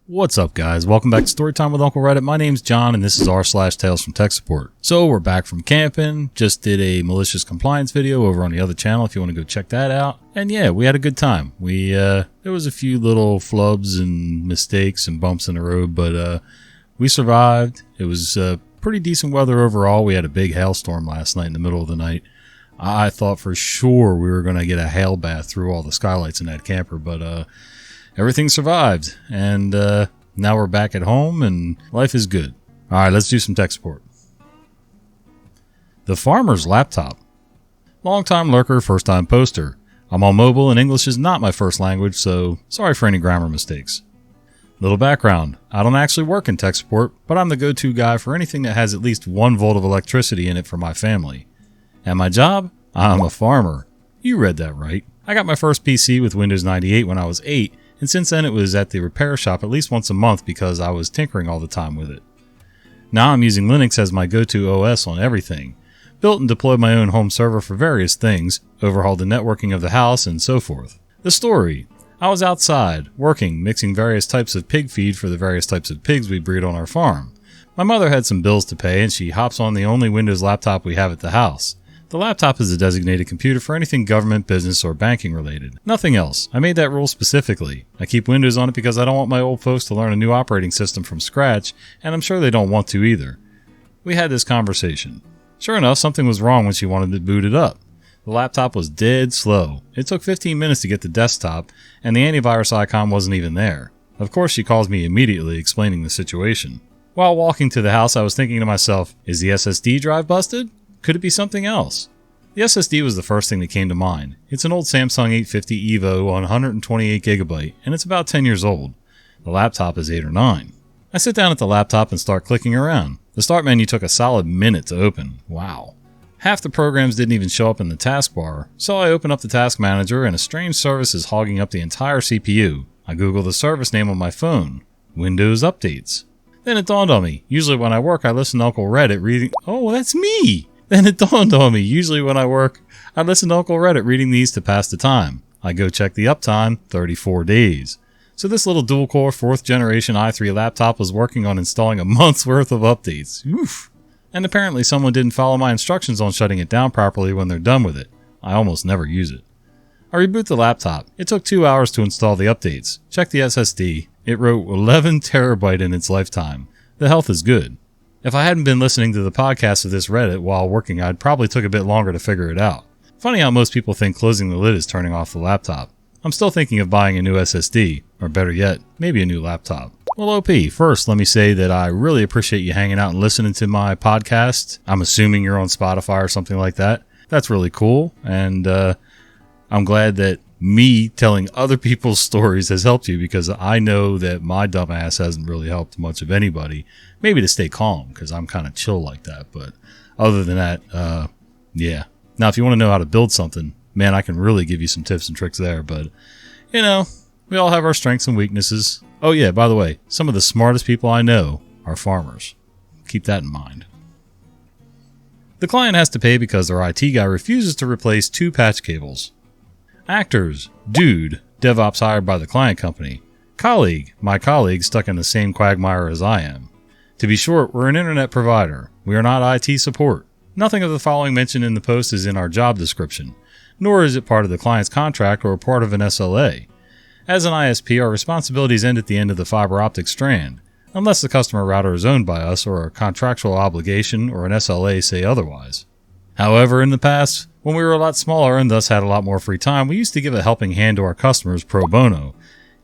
What's up, guys? Welcome back to Storytime with Uncle Reddit. My name's John, and this is r/talesfromtechsupport. So we're back from camping. Just did a malicious compliance video over on the other channel if you want to go check that out. And yeah, we had a good time. There was a few little flubs and mistakes and bumps in the road, but we survived. It was pretty decent weather overall. We had a big hailstorm last night in the middle of the night. I thought for sure we were going to get a hail bath through all the skylights in that camper, but everything survived, and now we're back at home, and life is good. All right, let's do some tech support. The farmer's laptop. Long-time lurker, first-time poster. I'm on mobile, and English is not my first language, so sorry for any grammar mistakes. Little background. I don't actually work in tech support, but I'm the go-to guy for anything that has at least 1 volt of electricity in it for my family. And my job? I'm a farmer. You read that right. I got my first PC with Windows 98 when I was 8, and since then it was at the repair shop at least once a month because I was tinkering all the time with it. Now I'm using Linux as my go-to OS on everything. Built and deployed my own home server for various things, overhauled the networking of the house, and so forth. The story. I was outside, working, mixing various types of pig feed for the various types of pigs we breed on our farm. My mother had some bills to pay, and she hops on the only Windows laptop we have at the house. The laptop is a designated computer for anything government, business, or banking related. Nothing else. I made that rule specifically. I keep Windows on it because I don't want my old folks to learn a new operating system from scratch, and I'm sure they don't want to either. We had this conversation. Sure enough, something was wrong when she wanted to boot it up. The laptop was dead slow. It took 15 minutes to get the desktop, and the antivirus icon wasn't even there. Of course, she calls me immediately, explaining the situation. While walking to the house, I was thinking to myself, is the SSD drive busted? Could it be something else? The SSD was the first thing that came to mind. It's an old Samsung 850 EVO on 128GB, and it's about 10 years old. The laptop is 8 or 9. I sit down at the laptop and start clicking around. The start menu took a solid minute to open. Wow. Half the programs didn't even show up in the taskbar, so I open up the task manager and a strange service is hogging up the entire CPU. I Google the service name on my phone. Windows Updates. Then it dawned on me. Usually when I work, I listen to Uncle Reddit reading... Oh, that's me! Then it dawned on me, usually when I work, I listen to Uncle Reddit reading these to pass the time. I go check the uptime, 34 days. So this little dual-core 4th generation i3 laptop was working on installing a month's worth of updates. Oof. And apparently someone didn't follow my instructions on shutting it down properly when they're done with it. I almost never use it. I reboot the laptop. It took 2 hours to install the updates. Check the SSD. It wrote 11 terabyte in its lifetime. The health is good. If I hadn't been listening to the podcast of this Reddit while working, I'd probably took a bit longer to figure it out. Funny how most people think closing the lid is turning off the laptop. I'm still thinking of buying a new SSD, or better yet, maybe a new laptop. Well, OP, first let me say that I really appreciate you hanging out and listening to my podcast. I'm assuming you're on Spotify or something like that. That's really cool, and I'm glad that me telling other people's stories has helped you, because I know that my dumb ass hasn't really helped much of anybody. Maybe to stay calm, because I'm kind of chill like that. But other than that, yeah. Now, if you want to know how to build something, man, I can really give you some tips and tricks there. But, you know, we all have our strengths and weaknesses. Oh, yeah, by the way, some of the smartest people I know are farmers. Keep that in mind. The client has to pay because their IT guy refuses to replace 2 patch cables. Actors, dude, DevOps hired by the client company. Colleague, my colleague stuck in the same quagmire as I am. To be short, we're an internet provider. We are not IT support. Nothing of the following mentioned in the post is in our job description, nor is it part of the client's contract or part of an SLA. As an ISP, our responsibilities end at the end of the fiber optic strand, unless the customer router is owned by us or a contractual obligation or an SLA say otherwise. However, in the past, when we were a lot smaller and thus had a lot more free time, we used to give a helping hand to our customers pro bono,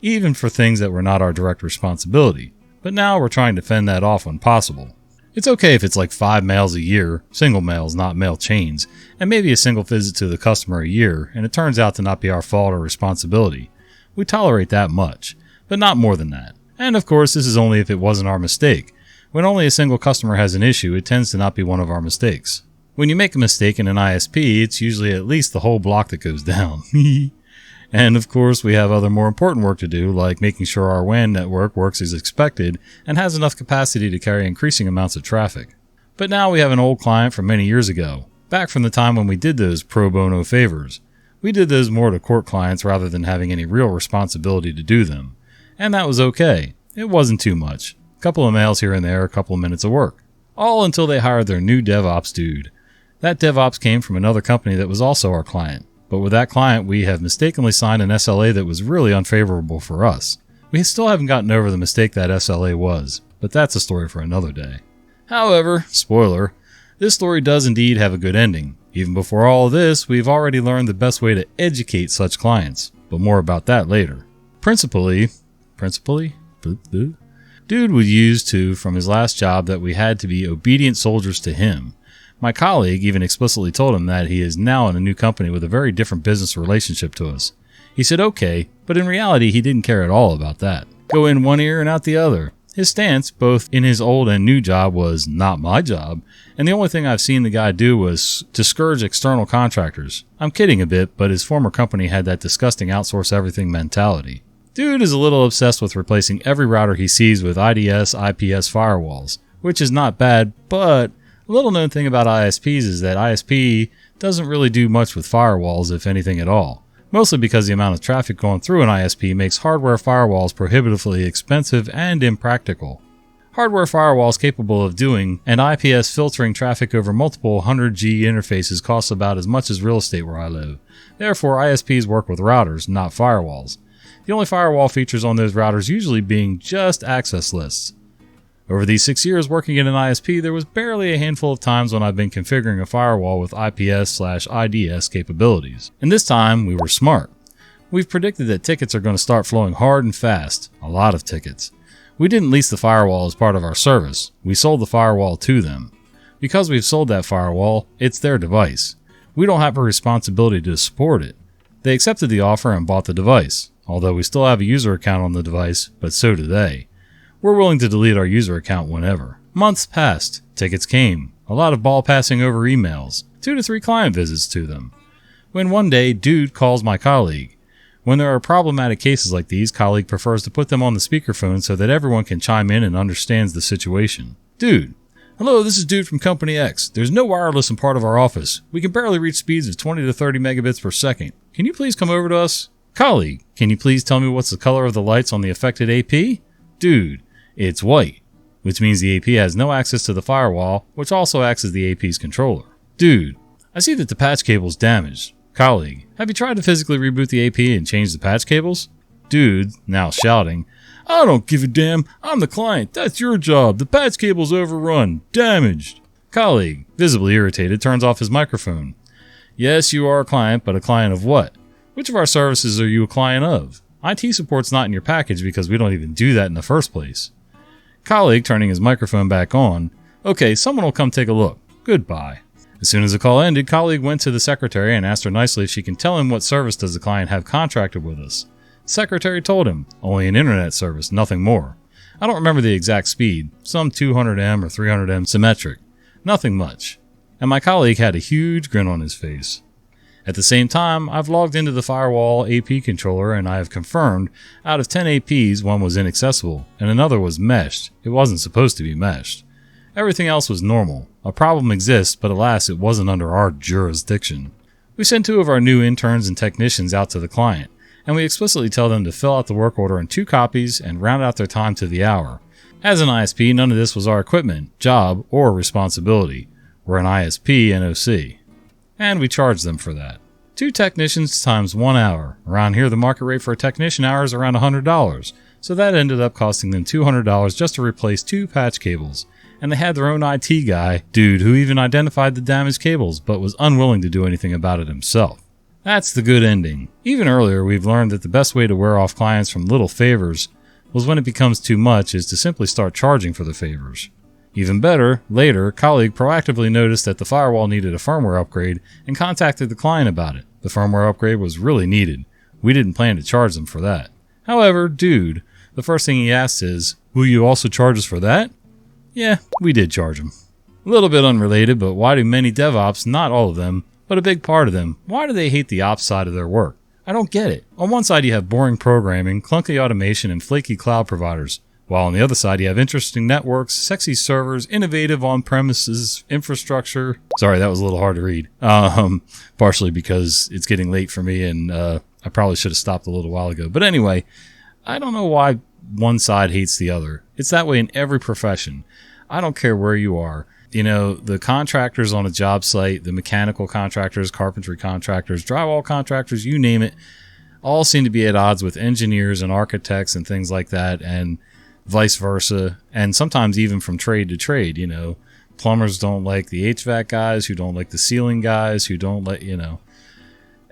even for things that were not our direct responsibility. But now we're trying to fend that off when possible. It's okay if it's like 5 mails a year, single mails, not mail chains, and maybe a single visit to the customer a year, and it turns out to not be our fault or responsibility. We tolerate that much, but not more than that. And of course, this is only if it wasn't our mistake. When only a single customer has an issue, it tends to not be one of our mistakes. When you make a mistake in an ISP, it's usually at least the whole block that goes down. And of course, we have other more important work to do, like making sure our WAN network works as expected and has enough capacity to carry increasing amounts of traffic. But now we have an old client from many years ago, back from the time when we did those pro bono favors. We did those more to court clients rather than having any real responsibility to do them. And that was okay. It wasn't too much. A couple of mails here and there, a couple of minutes of work. All until they hired their new DevOps dude. That DevOps came from another company that was also our client. But with that client, we have mistakenly signed an SLA that was really unfavorable for us. We still haven't gotten over the mistake that SLA was, but that's a story for another day. However, spoiler, this story does indeed have a good ending. Even before all of this, we've already learned the best way to educate such clients, but more about that later. Principally, dude was used to from his last job that we had to be obedient soldiers to him. My colleague even explicitly told him that he is now in a new company with a very different business relationship to us. He said okay, but in reality he didn't care at all about that. Go in one ear and out the other. His stance, both in his old and new job, was not my job, and the only thing I've seen the guy do was discourage external contractors. I'm kidding a bit, but his former company had that disgusting outsource everything mentality. Dude is a little obsessed with replacing every router he sees with IDS, IPS firewalls, which is not bad, but a little known thing about ISPs is that ISP doesn't really do much with firewalls, if anything at all. Mostly because the amount of traffic going through an ISP makes hardware firewalls prohibitively expensive and impractical. Hardware firewalls capable of doing and IPS filtering traffic over multiple 100G interfaces costs about as much as real estate where I live. Therefore, ISPs work with routers, not firewalls. The only firewall features on those routers usually being just access lists. Over these 6 years working in an ISP, there was barely a handful of times when I've been configuring a firewall with IPS/IDS capabilities. And this time, we were smart. We've predicted that tickets are going to start flowing hard and fast. A lot of tickets. We didn't lease the firewall as part of our service. We sold the firewall to them. Because we've sold that firewall, it's their device. We don't have a responsibility to support it. They accepted the offer and bought the device, although we still have a user account on the device, but so do they. We're willing to delete our user account whenever. Months passed. Tickets came. A lot of ball passing over emails. 2 to 3 client visits to them. When one day, dude calls my colleague. When there are problematic cases like these, colleague prefers to put them on the speakerphone so that everyone can chime in and understands the situation. Dude. Hello, this is dude from Company X. There's no wireless in part of our office. We can barely reach speeds of 20 to 30 megabits per second. Can you please come over to us? Colleague, can you please tell me what's the color of the lights on the affected AP? Dude. It's white, which means the AP has no access to the firewall, which also acts as the AP's controller. Dude, I see that the patch cable's damaged. Colleague, have you tried to physically reboot the AP and change the patch cables? Dude, now shouting, I don't give a damn, I'm the client, that's your job, the patch cable's overrun, damaged. Colleague, visibly irritated, turns off his microphone. Yes, you are a client, but a client of what? Which of our services are you a client of? IT support's not in your package because we don't even do that in the first place. Colleague turning his microphone back on. Okay, someone will come take a look. Goodbye. As soon as the call ended, colleague went to the secretary and asked her nicely if she can tell him what service does the client have contracted with us. Secretary told him, only an internet service, nothing more. I don't remember the exact speed, some 200M or 300M symmetric. Nothing much. And my colleague had a huge grin on his face. At the same time, I've logged into the firewall AP controller and I have confirmed out of 10 APs, one was inaccessible and another was meshed. It wasn't supposed to be meshed. Everything else was normal. A problem exists, but alas, it wasn't under our jurisdiction. We send 2 of our new interns and technicians out to the client, and we explicitly tell them to fill out the work order in 2 copies and round out their time to the hour. As an ISP, none of this was our equipment, job, or responsibility. We're an ISP NOC. And we charge them for that. 2 technicians times 1 hour. Around here, the market rate for a technician hour is around $100. So that ended up costing them $200 just to replace 2 patch cables. And they had their own IT guy, dude, who even identified the damaged cables, but was unwilling to do anything about it himself. That's the good ending. Even earlier, we've learned that the best way to wear off clients from little favors was when it becomes too much is to simply start charging for the favors. Even better, later, colleague proactively noticed that the firewall needed a firmware upgrade and contacted the client about it. The firmware upgrade was really needed. We didn't plan to charge them for that. However, dude, the first thing he asked is, will you also charge us for that? Yeah, we did charge him. A little bit unrelated, but why do many DevOps, not all of them, but a big part of them, why do they hate the ops side of their work? I don't get it. On one side you have boring programming, clunky automation, and flaky cloud providers. While on the other side, you have interesting networks, sexy servers, innovative on-premises infrastructure. Sorry, that was a little hard to read. Partially because it's getting late for me and I probably should have stopped a little while ago. But anyway, I don't know why one side hates the other. It's that way in every profession. I don't care where you are. You know, the contractors on a job site, the mechanical contractors, carpentry contractors, drywall contractors, you name it, all seem to be at odds with engineers and architects and things like that, and vice versa. And sometimes even from trade to trade, you know, plumbers don't like the HVAC guys, who don't like the ceiling guys, who don't like, you know,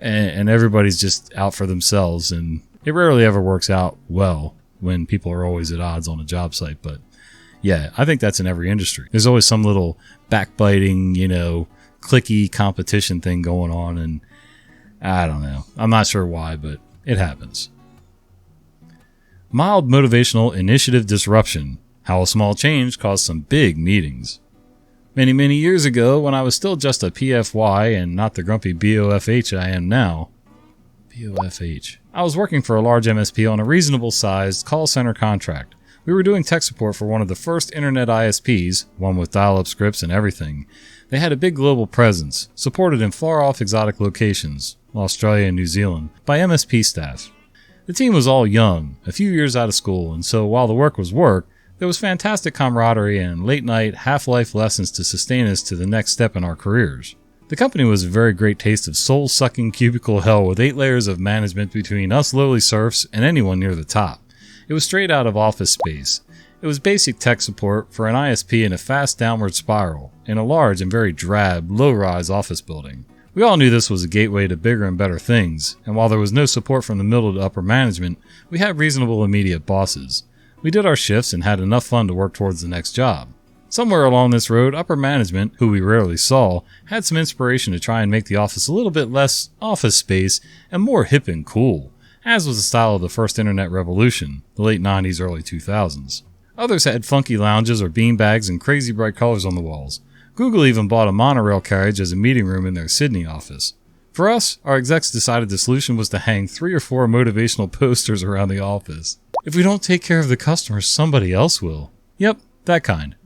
and everybody's just out for themselves. And it rarely ever works out well when people are always at odds on a job site. But yeah, I think that's in every industry. There's always some little backbiting, you know, cliquey competition thing going on. And I don't know. I'm not sure why, but it happens. Mild motivational initiative disruption. How a small change caused some big meetings. Many, many years ago, when I was still just a PFY and not the grumpy BOFH I am now. BOFH. I was working for a large MSP on a reasonable-sized call center contract. We were doing tech support for one of the first internet ISPs, one with dial-up scripts and everything. They had a big global presence, supported in far-off exotic locations, Australia and New Zealand, by MSP staff. The team was all young, a few years out of school, and so while the work was work, there was fantastic camaraderie and late-night, half-life lessons to sustain us to the next step in our careers. The company was a very great taste of soul-sucking cubicle hell with 8 layers of management between us lowly serfs and anyone near the top. It was straight out of Office Space. It was basic tech support for an ISP in a fast downward spiral, in a large and very drab, low-rise office building. We all knew this was a gateway to bigger and better things, and while there was no support from the middle to upper management, we had reasonable immediate bosses. We did our shifts and had enough fun to work towards the next job. Somewhere along this road, upper management, who we rarely saw, had some inspiration to try and make the office a little bit less Office Space and more hip and cool, as was the style of the first internet revolution, the late 90s, early 2000s. Others had funky lounges or beanbags and crazy bright colors on the walls. Google even bought a monorail carriage as a meeting room in their Sydney office. For us, our execs decided the solution was to hang 3 or 4 motivational posters around the office. If we don't take care of the customers, somebody else will. Yep, that kind.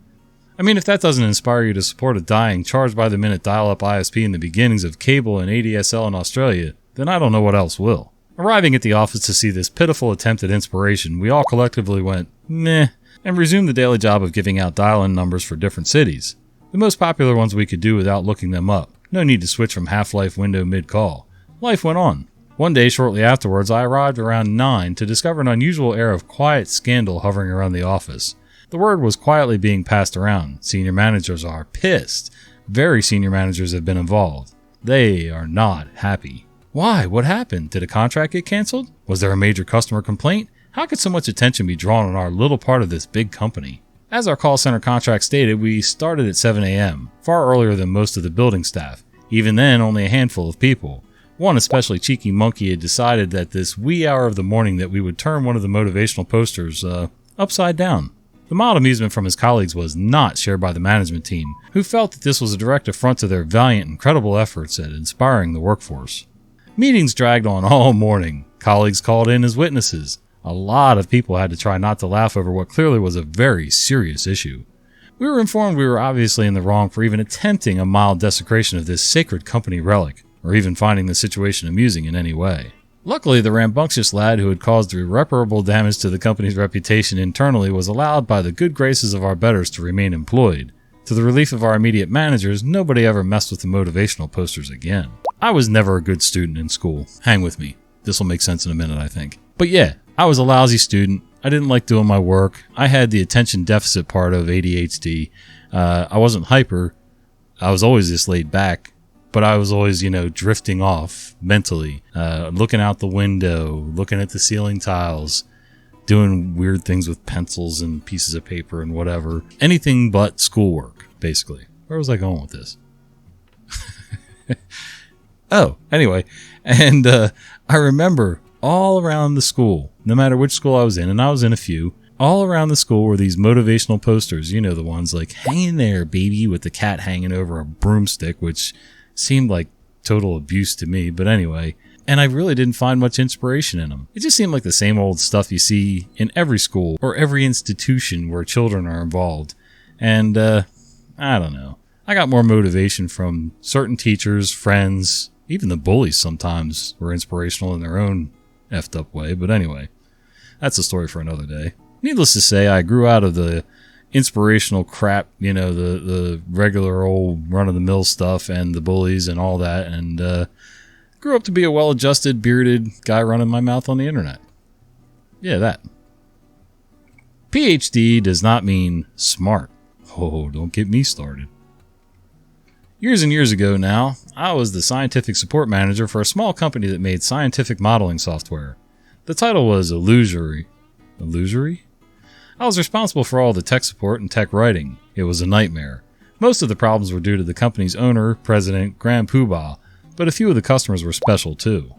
I mean, if that doesn't inspire you to support a dying, charge-by-the-minute dial-up ISP in the beginnings of cable and ADSL in Australia, then I don't know what else will. Arriving at the office to see this pitiful attempt at inspiration, we all collectively went, meh, and resumed the daily job of giving out dial-in numbers for different cities. The most popular ones we could do without looking them up. No need to switch from half-life window mid-call. Life went on. One day shortly afterwards, I arrived around 9 to discover an unusual air of quiet scandal hovering around the office. The word was quietly being passed around. Senior managers are pissed. Very senior managers have been involved. They are not happy. Why? What happened? Did a contract get canceled? Was there a major customer complaint? How could so much attention be drawn on our little part of this big company? As our call center contract stated, we started at 7 a.m., far earlier than most of the building staff. Even then, only a handful of people. One especially cheeky monkey had decided that this wee hour of the morning that we would turn one of the motivational posters, upside down. The mild amusement from his colleagues was not shared by the management team, who felt that this was a direct affront to their valiant and credible efforts at inspiring the workforce. Meetings dragged on all morning. Colleagues called in as witnesses. A lot of people had to try not to laugh over what clearly was a very serious issue. We were informed we were obviously in the wrong for even attempting a mild desecration of this sacred company relic, or even finding the situation amusing in any way. Luckily, the rambunctious lad who had caused irreparable damage to the company's reputation internally was allowed by the good graces of our betters to remain employed. To the relief of our immediate managers, nobody ever messed with the motivational posters again. I was never a good student in school. Hang with me. This will make sense in a minute, I think. But yeah, I was a lousy student. I didn't like doing my work. I had the attention deficit part of ADHD. I wasn't hyper. I was always just laid back. But I was always, drifting off mentally, looking out the window, looking at the ceiling tiles, doing weird things with pencils and pieces of paper and whatever. Anything but schoolwork, basically. Where was I going with this? Oh, anyway. And I remember all around the school, no matter which school I was in, and I was in a few, all around the school were these motivational posters. You know, the ones like, hang in there, baby, with the cat hanging over a broomstick, which seemed like total abuse to me, but anyway. And I really didn't find much inspiration in them. It just seemed like the same old stuff you see in every school or every institution where children are involved. And, I don't know. I got more motivation from certain teachers, friends, even the bullies sometimes were inspirational in their own effed up way, but anyway. That's a story for another day. Needless to say, I grew out of the inspirational crap, the regular old run-of-the-mill stuff and the bullies and all that, and grew up to be a well-adjusted, bearded guy running my mouth on the internet. Yeah, that. Ph.D. does not mean smart. Oh, don't get me started. Years and years ago now, I was the scientific support manager for a small company that made scientific modeling software. The title was Illusory. Illusory? I was responsible for all the tech support and tech writing. It was a nightmare. Most of the problems were due to the company's owner, president, Grand Poobah, but a few of the customers were special too.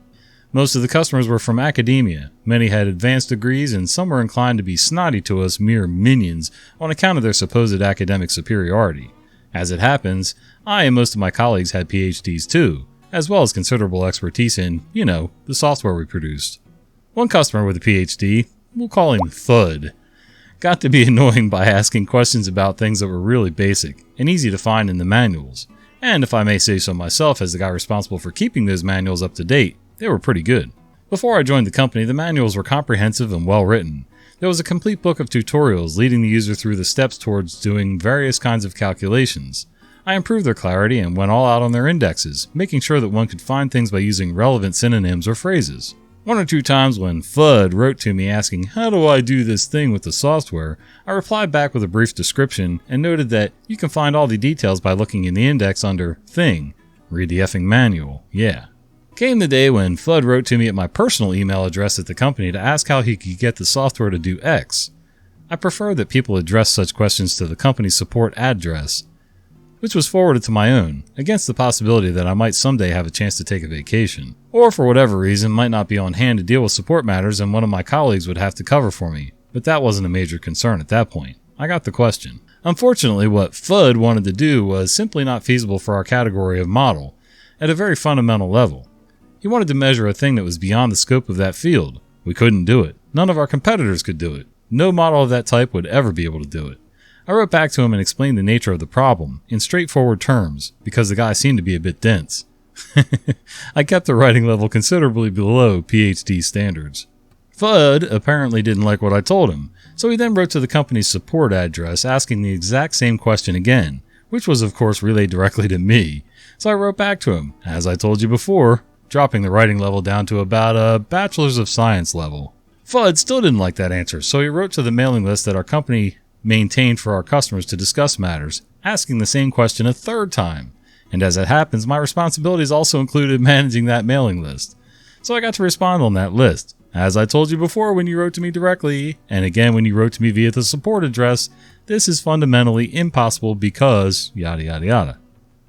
Most of the customers were from academia. Many had advanced degrees, and some were inclined to be snotty to us mere minions on account of their supposed academic superiority. As it happens, I and most of my colleagues had PhDs too, as well as considerable expertise in, the software we produced. One customer with a PhD, we'll call him Thud, got to be annoying by asking questions about things that were really basic and easy to find in the manuals. And if I may say so myself, as the guy responsible for keeping those manuals up to date, they were pretty good. Before I joined the company, the manuals were comprehensive and well written. There was a complete book of tutorials leading the user through the steps towards doing various kinds of calculations. I improved their clarity and went all out on their indexes, making sure that one could find things by using relevant synonyms or phrases. One or two times when FUD wrote to me asking, "How do I do this thing with the software?" I replied back with a brief description and noted that you can find all the details by looking in the index under Thing. Read the effing manual. Yeah. Came the day when FUD wrote to me at my personal email address at the company to ask how he could get the software to do X. I prefer that people address such questions to the company's support address, which was forwarded to my own, against the possibility that I might someday have a chance to take a vacation, or for whatever reason might not be on hand to deal with support matters and one of my colleagues would have to cover for me, but that wasn't a major concern at that point. I got the question. Unfortunately, what FUD wanted to do was simply not feasible for our category of model, at a very fundamental level. He wanted to measure a thing that was beyond the scope of that field. We couldn't do it. None of our competitors could do it. No model of that type would ever be able to do it. I wrote back to him and explained the nature of the problem, in straightforward terms, because the guy seemed to be a bit dense. I kept the writing level considerably below PhD standards. FUD apparently didn't like what I told him, so he then wrote to the company's support address asking the exact same question again, which was of course relayed directly to me. So I wrote back to him, as I told you before, dropping the writing level down to about a Bachelor's of Science level. FUD still didn't like that answer, so he wrote to the mailing list that our company maintained for our customers to discuss matters, asking the same question a third time. And as it happens, my responsibilities also included managing that mailing list. So I got to respond on that list. As I told you before when you wrote to me directly, and again when you wrote to me via the support address, this is fundamentally impossible because yada yada yada.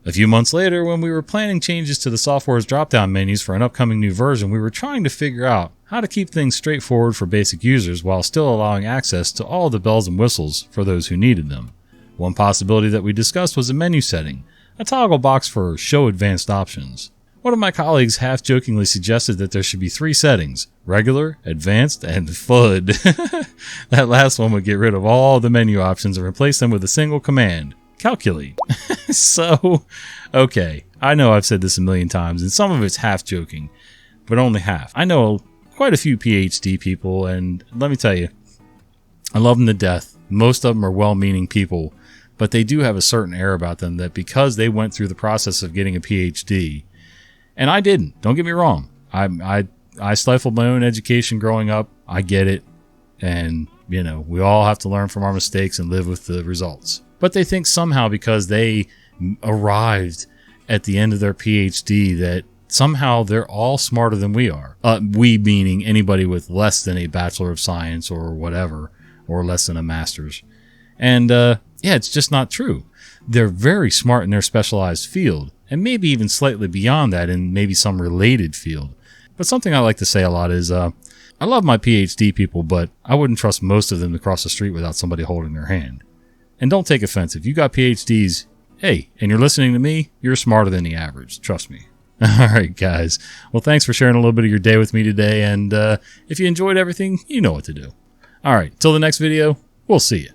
A few months later, when we were planning changes to the software's drop-down menus for an upcoming new version, we were trying to figure out how to keep things straightforward for basic users while still allowing access to all the bells and whistles for those who needed them. One possibility that we discussed was a menu setting, a toggle box for show advanced options. One of my colleagues half-jokingly suggested that there should be 3 settings: regular, advanced, and FUD. That last one would get rid of all the menu options and replace them with a single command: calculate. So, okay, I know I've said this a million times, and some of it's half-joking, but only half. I know quite a few PhD people, and let me tell you, I love them to death. Most of them are well-meaning people, but they do have a certain air about them that because they went through the process of getting a PhD, and I didn't, don't get me wrong. I stifled my own education growing up. I get it, and, we all have to learn from our mistakes and live with the results. But they think somehow because they arrived at the end of their PhD that somehow they're all smarter than we are. We meaning anybody with less than a Bachelor of Science or whatever, or less than a Master's. And it's just not true. They're very smart in their specialized field, and maybe even slightly beyond that in maybe some related field. But something I like to say a lot is, I love my PhD people, but I wouldn't trust most of them to cross the street without somebody holding their hand. And don't take offense. If you got PhDs, hey, and you're listening to me, you're smarter than the average. Trust me. All right, guys. Well, thanks for sharing a little bit of your day with me today. And if you enjoyed everything, you know what to do. All right. Till the next video, we'll see you.